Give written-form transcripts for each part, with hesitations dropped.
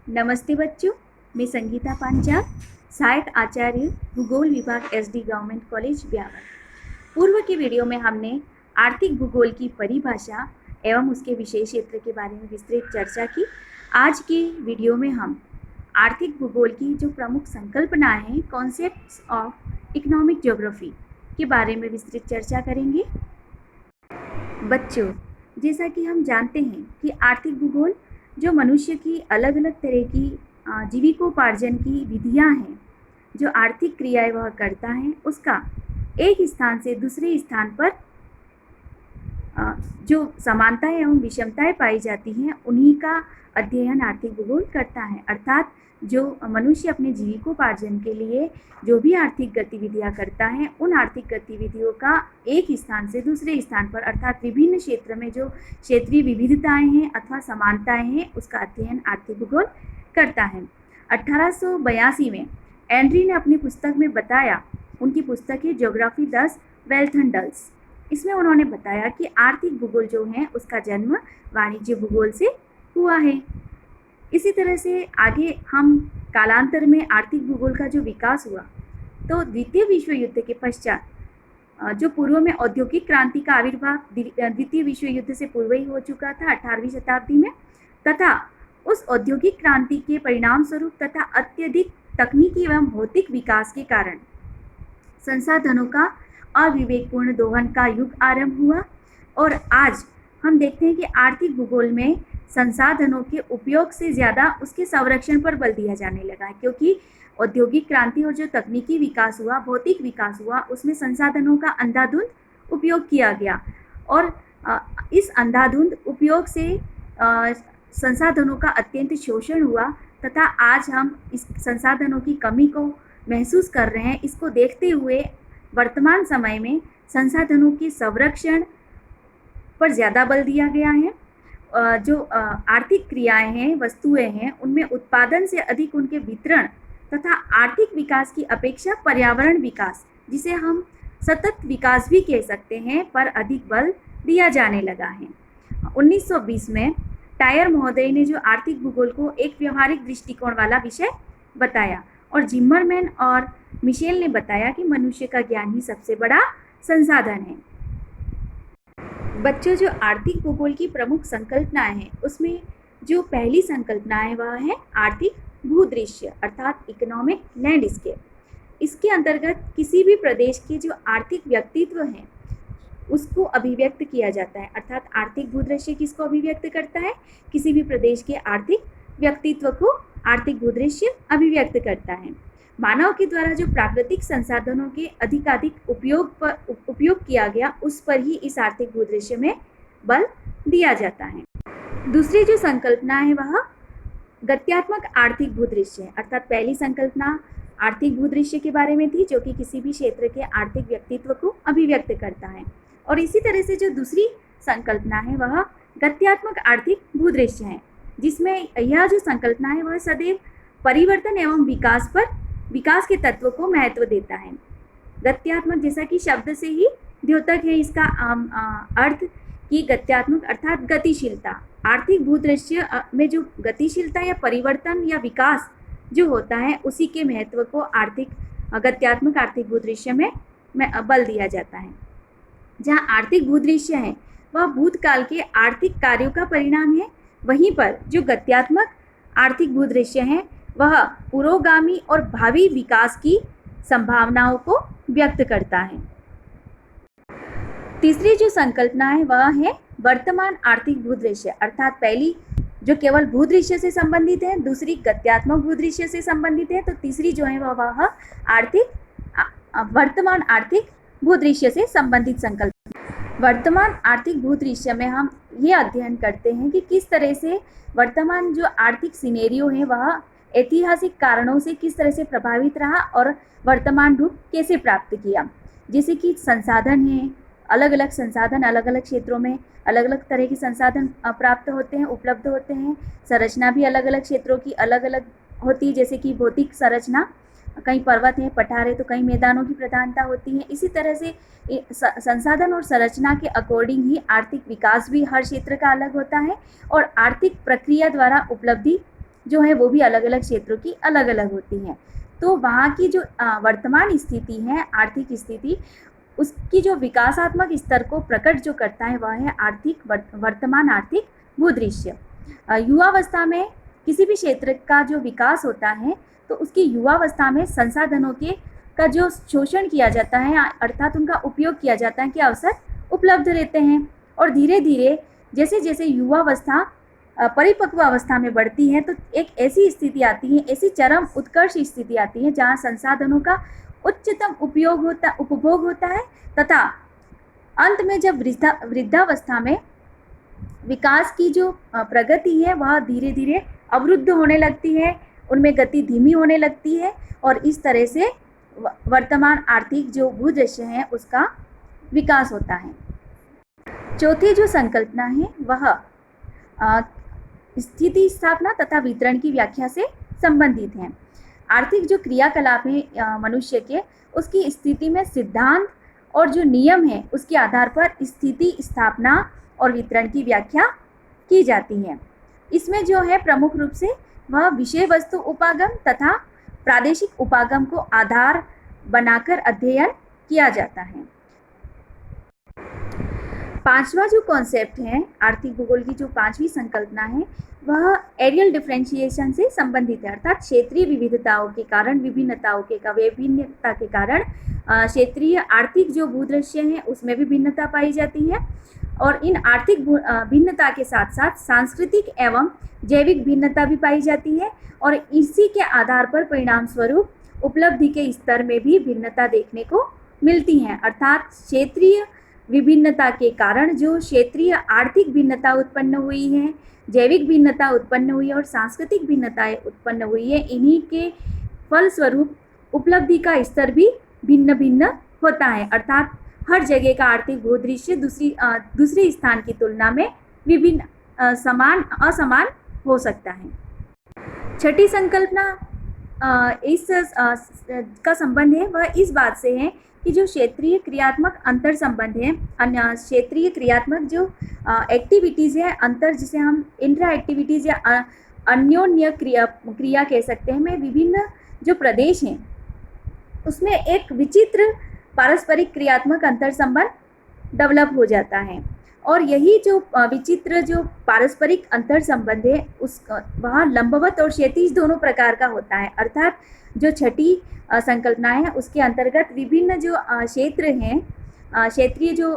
नमस्ते बच्चों, मैं संगीता पांचाल, सहायक आचार्य भूगोल विभाग एसडी गवर्नमेंट कॉलेज ब्यावर। पूर्व की वीडियो में हमने आर्थिक भूगोल की परिभाषा एवं उसके विषय क्षेत्र के बारे में विस्तृत चर्चा की। आज की वीडियो में हम आर्थिक भूगोल की जो प्रमुख संकल्पनाएं हैं, कॉन्सेप्ट्स ऑफ इकोनॉमिक ज्योग्राफी के बारे में विस्तृत चर्चा करेंगे। बच्चों, जैसा कि हम जानते हैं कि आर्थिक भूगोल जो मनुष्य की अलग अलग तरह की जीविकोपार्जन की विधियां हैं, जो आर्थिक क्रियाएं वह करता है, उसका एक स्थान से दूसरे स्थान पर जो समानताएं एवं विषमताएं पाई जाती हैं, उन्हीं का अध्ययन आर्थिक भूगोल करता है। अर्थात जो मनुष्य अपने जीविकोपार्जन के लिए जो भी आर्थिक गतिविधियां करता है, उन आर्थिक गतिविधियों का एक स्थान से दूसरे स्थान पर अर्थात विभिन्न क्षेत्र में जो क्षेत्रीय विविधताएं हैं अथवा समानताएं हैं, उसका अध्ययन आर्थिक भूगोल करता है। 1882 में एंड्री ने अपनी पुस्तक में बताया, उनकी पुस्तक है ज्योग्राफी 10 वेल्थ एंड डल्स। इसमें उन्होंने बताया कि आर्थिक भूगोल जो है उसका जन्म वाणिज्य भूगोल से हुआ है। इसी तरह से आगे हम कालांतर में आर्थिक भूगोल का जो विकास हुआ, तो द्वितीय विश्व युद्ध के पश्चात जो पूर्व में औद्योगिक क्रांति का आविर्भाव द्वितीय विश्व युद्ध से पूर्व ही हो चुका था 18वीं शताब्दी में, तथा उस औद्योगिक क्रांति के परिणाम स्वरूप तथा अत्यधिक तकनीकी एवं भौतिक विकास के कारण संसाधनों का अविवेकपूर्ण दोहन का युग आरंभ हुआ। और आज हम देखते हैं कि आर्थिक भूगोल में संसाधनों के उपयोग से ज़्यादा उसके संरक्षण पर बल दिया जाने लगा है, क्योंकि औद्योगिक क्रांति और जो तकनीकी विकास हुआ, भौतिक विकास हुआ, उसमें संसाधनों का अंधाधुंध उपयोग किया गया और इस अंधाधुंध उपयोग से संसाधनों का अत्यंत शोषण हुआ तथा आज हम इस संसाधनों की कमी को महसूस कर रहे हैं। इसको देखते हुए वर्तमान समय में संसाधनों के संरक्षण पर ज़्यादा बल दिया गया है। जो आर्थिक क्रियाएं हैं, वस्तुएं हैं, उनमें उत्पादन से अधिक उनके वितरण तथा आर्थिक विकास की अपेक्षा पर्यावरण विकास, जिसे हम सतत विकास भी कह सकते हैं, पर अधिक बल दिया जाने लगा है। 1920 में टायर महोदय ने जो आर्थिक भूगोल को एक व्यवहारिक दृष्टिकोण वाला विषय बताया और जिम्मरमैन और मिशेल ने बताया कि मनुष्य का ज्ञान ही सबसे बड़ा संसाधन है। बच्चों, जो आर्थिक भूगोल की प्रमुख संकल्पनाएं हैं, उसमें जो पहली संकल्पना है वह है आर्थिक भूदृश्य अर्थात इकोनॉमिक लैंडस्केप। इसके अंतर्गत किसी भी प्रदेश के जो आर्थिक व्यक्तित्व हैं उसको अभिव्यक्त किया जाता है। अर्थात आर्थिक भूदृश्य किसको अभिव्यक्त करता है? किसी भी प्रदेश के आर्थिक व्यक्तित्व को आर्थिक भूदृश्य अभिव्यक्त करता है। मानव के द्वारा जो प्राकृतिक संसाधनों के अधिकाधिक उपयोग किया गया, उस पर ही इस आर्थिक भूदृश्य में बल दिया जाता है। दूसरी जो संकल्पना है वह गत्यात्मक आर्थिक भूदृश्य है। अर्थात पहली संकल्पना आर्थिक भूदृश्य के बारे में थी, जो कि किसी भी क्षेत्र के आर्थिक व्यक्तित्व को अभिव्यक्त करता है, और इसी तरह से जो दूसरी संकल्पना है वह गत्यात्मक आर्थिक भूदृश्य है, जिसमें यह जो संकल्पना है वह सदैव परिवर्तन एवं विकास के तत्व को महत्व देता है। गत्यात्मक, जैसा कि शब्द से ही द्योतक है इसका अर्थ कि गत्यात्मक अर्थात गतिशीलता। आर्थिक भूदृश्य में जो गतिशीलता या परिवर्तन या विकास जो होता है, उसी के महत्व को गत्यात्मक आर्थिक भूदृश्य में बल दिया जाता है। जहाँ आर्थिक भूदृश्य है वह भूतकाल के आर्थिक कार्यों का परिणाम है, वहीं पर जो गत्यात्मक आर्थिक भूदृश्य है वह पुरोगामी और भावी विकास की संभावनाओं को व्यक्त करता है। तीसरी जो संकल्पना है वह है वर्तमान आर्थिक भूदृश्य। अर्थात पहली जो केवल भूदृश्य से संबंधित है, दूसरी गत्यात्मक भूदृश्य से संबंधित है, तो तीसरी जो है वह वर्तमान आर्थिक भूदृश्य से संबंधित संकल्पना। वर्तमान आर्थिक भूदृश्य में हम ये अध्ययन करते हैं कि किस तरह से वर्तमान जो आर्थिक सिनेरियो है वह ऐतिहासिक कारणों से किस तरह से प्रभावित रहा और वर्तमान रूप कैसे प्राप्त किया। जैसे कि संसाधन है, अलग अलग संसाधन अलग अलग क्षेत्रों में अलग अलग तरह के संसाधन प्राप्त होते हैं, उपलब्ध होते हैं। संरचना भी अलग अलग क्षेत्रों की अलग अलग होती है, जैसे कि भौतिक संरचना, कहीं पर्वत है, पठार है, तो कहीं मैदानों की प्रधानता होती है। इसी तरह से संसाधन और संरचना के अकॉर्डिंग ही आर्थिक विकास भी हर क्षेत्र का अलग होता है और आर्थिक प्रक्रिया द्वारा उपलब्धि जो है वो भी अलग अलग क्षेत्रों की अलग अलग होती हैं। तो वहाँ की जो वर्तमान स्थिति है, आर्थिक स्थिति, उसकी जो विकासात्मक स्तर को प्रकट जो करता है वह है वर्तमान आर्थिक भूदृश्य। युवावस्था में किसी भी क्षेत्र का जो विकास होता है तो उसकी युवावस्था में संसाधनों के का जो शोषण किया जाता है, अर्थात उनका उपयोग किया जाता है कि अवसर उपलब्ध रहते हैं। और धीरे धीरे जैसे जैसे युवावस्था परिपक्व अवस्था में बढ़ती है तो एक ऐसी स्थिति आती है, ऐसी चरम उत्कर्ष स्थिति आती है जहाँ संसाधनों का उच्चतम उपभोग होता है तथा अंत में जब वृद्धावस्था में विकास की जो प्रगति है वह धीरे धीरे अवरुद्ध होने लगती है, उनमें गति धीमी होने लगती है और इस तरह से वर्तमान आर्थिक जो भूदृश्य है उसका विकास होता है। चौथी जो संकल्पना है वह स्थिति स्थापना तथा वितरण की व्याख्या से संबंधित है। आर्थिक जो क्रियाकलाप है मनुष्य के, उसकी स्थिति में सिद्धांत और जो नियम है उसके आधार पर स्थिति स्थापना और वितरण की व्याख्या की जाती है। इसमें जो है प्रमुख रूप से वह विषय वस्तु उपागम तथा प्रादेशिक उपागम को आधार बनाकर अध्ययन किया जाता है। पांचवा जो कॉन्सेप्ट है आर्थिक भूगोल की, जो पांचवी संकल्पना है वह एरियल डिफरेंशिएशन से संबंधित है, अर्थात क्षेत्रीय विविधताओं के कारण विभिन्नता के कारण क्षेत्रीय आर्थिक जो भूदृश्य है उसमें भी भिन्नता पाई जाती है। और इन आर्थिक भिन्नता के साथ साथ सांस्कृतिक एवं जैविक भिन्नता भी पाई जाती है और इसी के आधार पर परिणाम स्वरूप उपलब्धि के स्तर में भी भिन्नता देखने को मिलती है। अर्थात क्षेत्रीय विभिन्नता के कारण जो क्षेत्रीय आर्थिक भिन्नता उत्पन्न हुई है, जैविक भिन्नता उत्पन्न हुई है और सांस्कृतिक भिन्नताएं उत्पन्न हुई है, इन्हीं के फलस्वरूप उपलब्धि का स्तर भी भिन्न भिन्न होता है। अर्थात हर जगह का आर्थिक भूदृश्य दूसरी स्थान की तुलना में विभिन्न समान असमान हो सकता है। छठी संकल्पना इस का संबंध है वह इस बात से है कि जो क्षेत्रीय क्रियात्मक अंतर संबंध है, अन्य क्षेत्रीय क्रियात्मक जो एक्टिविटीज़ है अंतर, जिसे हम इंट्रा एक्टिविटीज़ या अन्योन्य क्रिया कह सकते हैं, में विभिन्न जो प्रदेश हैं उसमें एक विचित्र पारस्परिक क्रियात्मक अंतर संबंध डेवलप हो जाता है। और यही जो विचित्र जो पारस्परिक अंतर संबंध है वह लंबवत और क्षैतिज दोनों प्रकार का होता है। अर्थात जो छठी संकल्पना है उसके अंतर्गत विभिन्न जो क्षेत्र हैं, क्षेत्रीय जो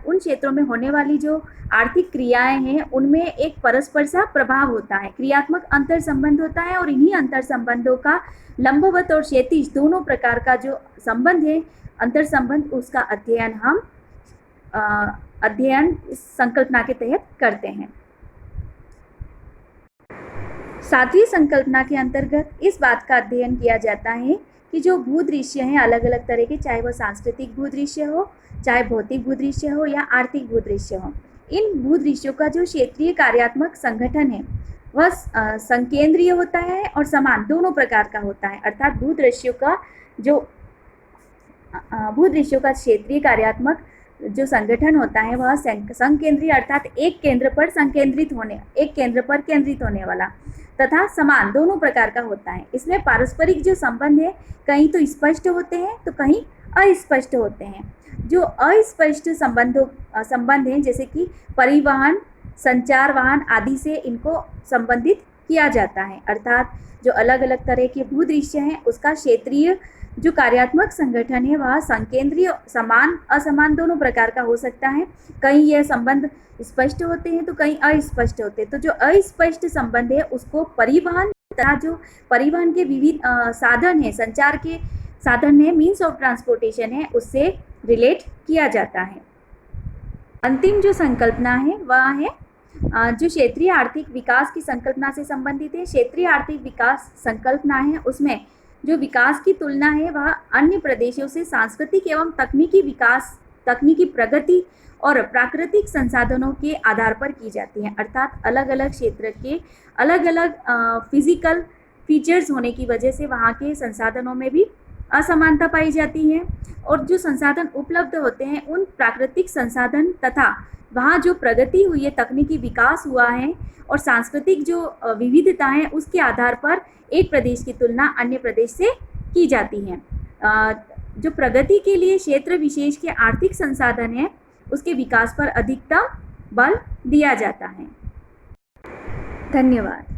उन क्षेत्रों में होने वाली जो आर्थिक क्रियाएं हैं उनमें एक परस्पर सा प्रभाव होता है, क्रियात्मक अंतर संबंध होता है और इन्हीं अंतर संबंधों का लंबवत और क्षैतिज दोनों प्रकार का जो संबंध है, अंतर संबंध, उसका अध्ययन हम इस संकल्पना के तहत करते हैं। सातवीं संकल्पना के अंतर्गत इस बात का अध्ययन किया जाता है कि जो भूदृश्य हैं अलग अलग तरह के, चाहे वह सांस्कृतिक भूदृश्य हो, चाहे भौतिक भूदृश्य हो या आर्थिक भूदृश्य हो, इन भूदृश्यों का जो क्षेत्रीय कार्यात्मक संगठन है वह संकेंद्रीय होता है और समान दोनों प्रकार का होता है। अर्थात भूदृश्यों का क्षेत्रीय कार्यात्मक जो संगठन होता है वह संकेंद्रीय अर्थात एक केंद्र पर केंद्रित होने वाला तथा समान दोनों प्रकार का होता है। इसमें पारस्परिक जो संबंध है कहीं तो स्पष्ट होते हैं तो कहीं अस्पष्ट होते हैं। जो अस्पष्ट संबंध हैं जैसे कि परिवहन, संचार वाहन आदि से इनको संबंधित किया जाता है। अर्थात जो अलग अलग तरह के भूदृश्य हैं उसका क्षेत्रीय जो कार्यात्मक संगठन है वह संकेंद्रीय, समान, असमान दोनों प्रकार का हो सकता है। कहीं यह संबंध स्पष्ट होते हैं तो कहीं अस्पष्ट होते हैं। तो जो अस्पष्ट संबंध है उसको परिवहन तथा जो परिवहन के विविध साधन है, संचार के साधन है, मीन्स ऑफ ट्रांसपोर्टेशन है, उससे रिलेट किया जाता है। अंतिम जो संकल्पना है वह है जो क्षेत्रीय आर्थिक विकास की संकल्पना से संबंधित है। क्षेत्रीय आर्थिक विकास संकल्पना है उसमें जो विकास की तुलना है वह अन्य प्रदेशों से सांस्कृतिक एवं तकनीकी प्रगति और प्राकृतिक संसाधनों के आधार पर की जाती है। अर्थात अलग अलग क्षेत्र के अलग अलग फिजिकल फीचर्स होने की वजह से वहाँ के संसाधनों में भी असमानता पाई जाती है, और जो संसाधन उपलब्ध होते हैं उन प्राकृतिक संसाधन तथा वहाँ जो प्रगति हुई है, तकनीकी विकास हुआ है और सांस्कृतिक जो विविधता है, उसके आधार पर एक प्रदेश की तुलना अन्य प्रदेश से की जाती है। जो प्रगति के लिए क्षेत्र विशेष के आर्थिक संसाधन है, उसके विकास पर अधिकतम बल दिया जाता है। धन्यवाद।